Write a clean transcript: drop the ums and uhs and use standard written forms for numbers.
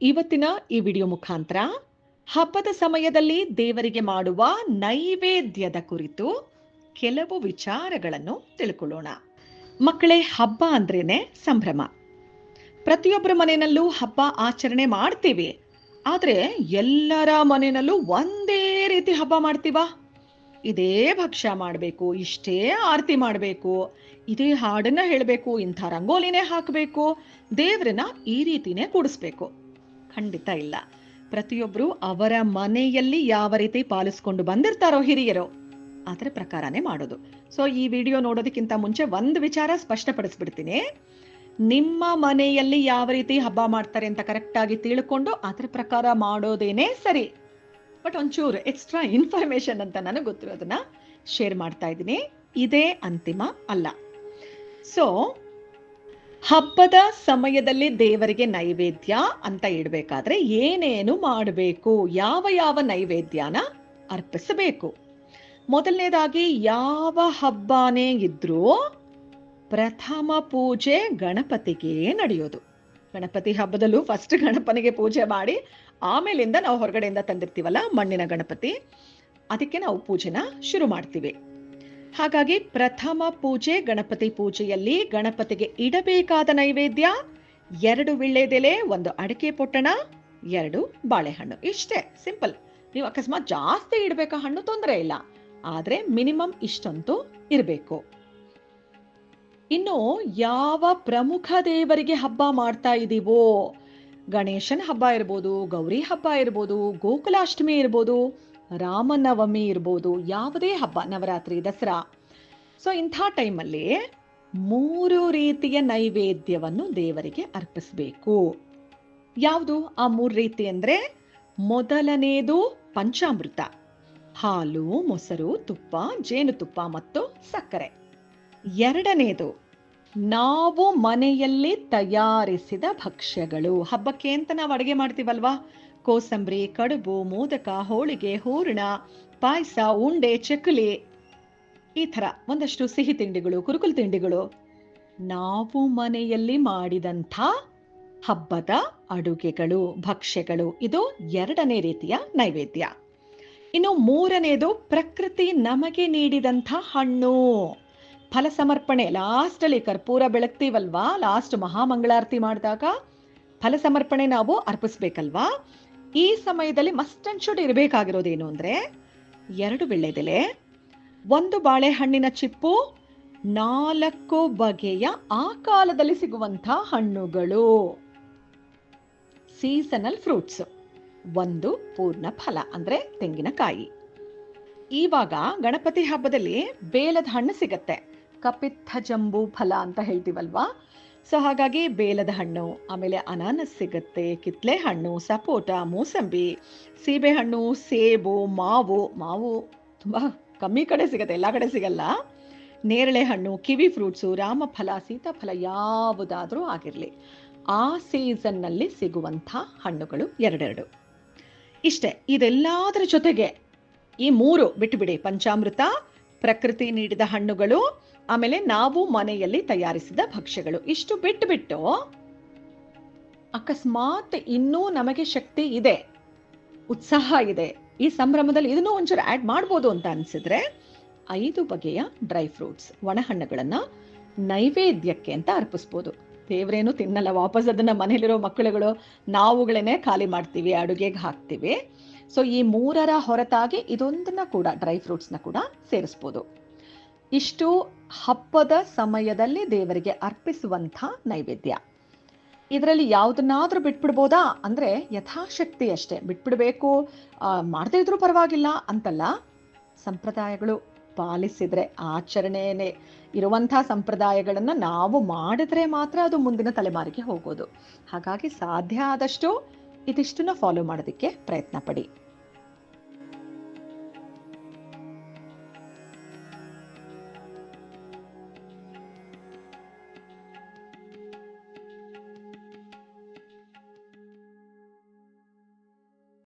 ಇವತ್ತಿನ ಈ ವಿಡಿಯೋ ಮುಖಾಂತರ ಹಬ್ಬದ ಸಮಯದಲ್ಲಿ ದೇವರಿಗೆ ಮಾಡುವ ನೈವೇದ್ಯದ ಕುರಿತು ಕೆಲವು ವಿಚಾರಗಳನ್ನು ತಿಳ್ಕೊಳ್ಳೋಣ. ಮಕ್ಕಳೇ, ಹಬ್ಬ ಅಂದ್ರೇನೆ ಸಂಭ್ರಮ. ಪ್ರತಿಯೊಬ್ಬರ ಮನೆಯಲ್ಲೂ ಹಬ್ಬ ಆಚರಣೆ ಮಾಡ್ತೀವಿ. ಆದ್ರೆ ಎಲ್ಲರ ಮನೆಯಲ್ಲೂ ಒಂದೇ ರೀತಿ ಹಬ್ಬ ಮಾಡ್ತೀವ? ಇದೇ ಭಕ್ಷ್ಯ ಮಾಡಬೇಕು, ಇಷ್ಟೇ ಆರತಿ ಮಾಡಬೇಕು, ಇದೇ ಹಾಡನ್ನ ಹೇಳಬೇಕು, ಇಂಥ ರಂಗೋಲಿನೇ ಹಾಕಬೇಕು, ದೇವ್ರನ್ನ ಈ ರೀತಿನೇ ಕೂಡಿಸ್ಬೇಕು? ಖಂಡಿತ ಇಲ್ಲ. ಪ್ರತಿಯೊಬ್ರು ಅವರ ಮನೆಯಲ್ಲಿ ಯಾವ ರೀತಿ ಪಾಲಿಸ್ಕೊಂಡು ಬಂದಿರ್ತಾರೋ ಹಿರಿಯರು, ಅದರ ಪ್ರಕಾರನೇ ಮಾಡೋದು. ಸೊ ಈ ವಿಡಿಯೋ ನೋಡೋದಕ್ಕಿಂತ ಮುಂಚೆ ಒಂದು ವಿಚಾರ ಸ್ಪಷ್ಟಪಡಿಸ್ಬಿಡ್ತೀನಿ. ನಿಮ್ಮ ಮನೆಯಲ್ಲಿ ಯಾವ ರೀತಿ ಹಬ್ಬ ಮಾಡ್ತಾರೆ ಅಂತ ಕರೆಕ್ಟ್ ಆಗಿ ತಿಳ್ಕೊಂಡು ಅದರ ಪ್ರಕಾರ ಮಾಡೋದೇನೆ ಸರಿ. ಬಟ್ ಒಂಚೂರು ಎಕ್ಸ್ಟ್ರಾ ಇನ್ಫಾರ್ಮೇಶನ್ ಅಂತ ನನಗೆ ಗೊತ್ತಿರೋದನ್ನ ಶೇರ್ ಮಾಡ್ತಾ ಇದ್ದೀನಿ. ಇದೇ ಅಂತಿಮ ಅಲ್ಲ. ಸೊ ಹಬ್ಬದ ಸಮಯದಲ್ಲಿ ದೇವರಿಗೆ ನೈವೇದ್ಯ ಅಂತ ಇಡಬೇಕಾದ್ರೆ ಏನೇನು ಮಾಡಬೇಕು, ಯಾವ ಯಾವ ನೈವೇದ್ಯನ ಅರ್ಪಿಸಬೇಕು? ಮೊದಲನೇದಾಗಿ, ಯಾವ ಹಬ್ಬನೇ ಇದ್ರೂ ಪ್ರಥಮ ಪೂಜೆ ಗಣಪತಿಗೆ ನಡೆಯೋದು. ಗಣಪತಿ ಹಬ್ಬದಲ್ಲೂ ಫಸ್ಟ್ ಗಣಪನಿಗೆ ಪೂಜೆ ಮಾಡಿ ಆಮೇಲಿಂದ ನಾವು ಹೊರಗಡೆಯಿಂದ ತಂದಿರ್ತೀವಲ್ಲ ಮಣ್ಣಿನ ಗಣಪತಿ, ಅದಕ್ಕೆ ನಾವು ಪೂಜೆನ ಶುರು ಮಾಡ್ತೀವಿ. ಹಾಗಾಗಿ ಪ್ರಥಮ ಪೂಜೆ ಗಣಪತಿ ಪೂಜೆಯಲ್ಲಿ ಗಣಪತಿಗೆ ಇಡಬೇಕಾದ ನೈವೇದ್ಯ 2 ವೀಳ್ಯದೆಲೆ, 1 ಅಡಿಕೆ ಪೊಟ್ಟಣ, 2 ಬಾಳೆಹಣ್ಣು. ಇಷ್ಟೇ, ಸಿಂಪಲ್. ನೀವು ಅಕಸ್ಮಾತ್ ಜಾಸ್ತಿ ಇಡಬೇಕಾ ಹಣ್ಣು ತೊಂದರೆ ಇಲ್ಲ, ಆದ್ರೆ ಮಿನಿಮಮ್ ಇಷ್ಟಂತೂ ಇರಬೇಕು. ಇನ್ನು ಯಾವ ಪ್ರಮುಖ ದೇವರಿಗೆ ಹಬ್ಬ ಮಾಡ್ತಾ ಇದೀವೋ, ಗಣೇಶನ ಹಬ್ಬ ಇರ್ಬೋದು, ಗೌರಿ ಹಬ್ಬ ಇರ್ಬೋದು, ಗೋಕುಲಾಷ್ಟಮಿ ಇರ್ಬೋದು, ರಾಮನವಮಿ ಇರ್ಬೋದು, ಯಾವುದೇ ಹಬ್ಬ, ನವರಾತ್ರಿ, ದಸರಾ. ಸೊ ಇಂಥ ಟೈಮಲ್ಲಿ 3 ರೀತಿಯ ನೈವೇದ್ಯವನ್ನು ದೇವರಿಗೆ ಅರ್ಪಿಸಬೇಕು. ಯಾವುದು ಆ 3 ರೀತಿ ಅಂದ್ರೆ, ಮೊದಲನೇದು ಪಂಚಾಮೃತ, ಹಾಲು, ಮೊಸರು, ತುಪ್ಪ, ಜೇನುತುಪ್ಪ ಮತ್ತು ಸಕ್ಕರೆ. ಎರಡನೇದು ನಾವು ಮನೆಯಲ್ಲಿ ತಯಾರಿಸಿದ ಭಕ್ಷ್ಯಗಳು. ಹಬ್ಬಕ್ಕೆ ಅಂತ ನಾವು ಅಡುಗೆ ಮಾಡ್ತೀವಲ್ವಾ, ಕೋಸಂಬರಿ, ಕಡುಬು, ಮೋದಕ, ಹೋಳಿಗೆ, ಹೂರಣ, ಪಾಯಸ, ಉಂಡೆ, ಚಕ್ಕಲಿ, ಈ ತರ ಒಂದಷ್ಟು ಸಿಹಿ ತಿಂಡಿಗಳು, ಕುರುಕುಲು ತಿಂಡಿಗಳು, ನಾವು ಮನೆಯಲ್ಲಿ ಮಾಡಿದಂಥ ಹಬ್ಬದ ಅಡುಗೆಗಳು, ಭಕ್ಷ್ಯಗಳು. ಇದು 2ನೇ ರೀತಿಯ ನೈವೇದ್ಯ. ಇನ್ನು 3ನೇದು ಪ್ರಕೃತಿ ನಮಗೆ ನೀಡಿದಂಥ ಹಣ್ಣು. ಫಲ ಸಮರ್ಪಣೆ, ಲಾಸ್ಟ್ ಅಲ್ಲಿ ಕರ್ಪೂರ ಬೆಳಗ್ತೀವಲ್ವಾ, ಲಾಸ್ಟ್ ಮಹಾಮಂಗಳಾರತಿ ಮಾಡಿದಾಗ ಫಲ ಸಮರ್ಪಣೆ ನಾವು ಅರ್ಪಿಸ್ಬೇಕಲ್ವಾ. ಈ ಸಮಯದಲ್ಲಿ ಮಸ್ಟ್ ಅಂಡ್ ಶುಡ್ ಇರಬೇಕಾಗಿರೋದೇನು ಅಂದ್ರೆ 2 ವೀಳ್ಯದೆಲೆ, 1 ಬಾಳೆಹಣ್ಣಿನ ಚಿಪ್ಪು, 4 ಬಗೆಯ ಆ ಕಾಲದಲ್ಲಿ ಸಿಗುವಂಥ ಹಣ್ಣುಗಳು, ಸೀಸನಲ್ ಫ್ರೂಟ್ಸ್, 1 ಪೂರ್ಣ ಫಲ ಅಂದ್ರೆ ತೆಂಗಿನಕಾಯಿ. ಇವಾಗ ಗಣಪತಿ ಹಬ್ಬದಲ್ಲಿ ಬೇಲದ ಹಣ್ಣು ಸಿಗತ್ತೆ, ಕಪಿತ್ತ ಜಂಬೂ ಫಲ ಅಂತ ಹೇಳ್ತೀವಲ್ವಾ. ಸೊ ಹಾಗಾಗಿ ಬೇಲದ ಹಣ್ಣು, ಆಮೇಲೆ ಅನಾನಸ್ ಸಿಗತ್ತೆ, ಕಿತ್ಲೆ ಹಣ್ಣು, ಸಪೋಟ, ಮೂಸಂಬಿ, ಸೀಬೆ ಹಣ್ಣು, ಸೇಬು, ಮಾವು ತುಂಬಾ ಕಮ್ಮಿ ಕಡೆ ಸಿಗತ್ತೆ, ಎಲ್ಲಾ ಕಡೆ ಸಿಗಲ್ಲ, ನೇರಳೆ ಹಣ್ಣು, ಕಿವಿ ಫ್ರೂಟ್ಸು, ರಾಮಫಲ, ಸೀತಾಫಲ, ಯಾವುದಾದ್ರೂ ಆಗಿರ್ಲಿ ಆ ಸೀಸನ್ ನಲ್ಲಿ ಸಿಗುವಂಥ ಹಣ್ಣುಗಳು 2. ಇಷ್ಟೇ. ಇದೆಲ್ಲದರ ಜೊತೆಗೆ ಈ 3 ಬಿಟ್ಟುಬಿಡಿ, ಪಂಚಾಮೃತ, ಪ್ರಕೃತಿ ನೀಡಿದ ಹಣ್ಣುಗಳು, ಆಮೇಲೆ ನಾವು ಮನೆಯಲ್ಲಿ ತಯಾರಿಸಿದ ಭಕ್ಷ್ಯಗಳು, ಇಷ್ಟು ಬಿಟ್ಟು ಅಕಸ್ಮಾತ್ ಇನ್ನೂ ನಮಗೆ ಶಕ್ತಿ ಇದೆ, ಉತ್ಸಾಹ ಇದೆ, ಈ ಸಂಭ್ರಮದಲ್ಲಿ ಇದನ್ನೂ ಒಂಚೂರು ಆಡ್ ಮಾಡ್ಬೋದು ಅಂತ ಅನ್ಸಿದ್ರೆ 5 ಬಗೆಯ ಡ್ರೈ ಫ್ರೂಟ್ಸ್, ಒಣಹಣ್ಣುಗಳನ್ನ ನೈವೇದ್ಯಕ್ಕೆ ಅಂತ ಅರ್ಪಿಸ್ಬೋದು. ದೇವ್ರೇನು ತಿನ್ನಲ್ಲ, ವಾಪಸ್ ಅದನ್ನ ಮನೇಲಿರೋ ಮಕ್ಕಳುಗಳು ನಾವುಗಳನ್ನೇ ಖಾಲಿ ಮಾಡ್ತೀವಿ, ಅಡುಗೆಗೆ ಹಾಕ್ತೀವಿ. ಸೊ ಈ 3ರ ಹೊರತಾಗಿ ಇದೊಂದನ್ನ ಕೂಡ, ಡ್ರೈ ಫ್ರೂಟ್ಸ್ನ ಕೂಡ ಸೇರಿಸ್ಬೋದು. ಇಷ್ಟು ಹಬ್ಬದ ಸಮಯದಲ್ಲಿ ದೇವರಿಗೆ ಅರ್ಪಿಸುವಂಥ ನೈವೇದ್ಯ. ಇದರಲ್ಲಿ ಯಾವುದನ್ನಾದ್ರೂ ಬಿಟ್ಬಿಡ್ಬೋದಾ ಅಂದ್ರೆ ಯಥಾಶಕ್ತಿ ಅಷ್ಟೇ ಬಿಟ್ಬಿಡ್ಬೇಕು, ಮಾಡದೇ ಇದ್ರೂ ಪರವಾಗಿಲ್ಲ ಅಂತಲ್ಲ. ಸಂಪ್ರದಾಯಗಳು ಪಾಲಿಸಿದ್ರೆ, ಆಚರಣೆನೇ ಇರುವಂಥ ಸಂಪ್ರದಾಯಗಳನ್ನ ನಾವು ಮಾಡಿದ್ರೆ ಮಾತ್ರ ಅದು ಮುಂದಿನ ತಲೆಮಾರಿಗೆ ಹೋಗೋದು. ಹಾಗಾಗಿ ಸಾಧ್ಯ ಆದಷ್ಟು ಇದಿಷ್ಟನ್ನ ಫಾಲೋ ಮಾಡೋದಕ್ಕೆ ಪ್ರಯತ್ನ ಪಡಿ.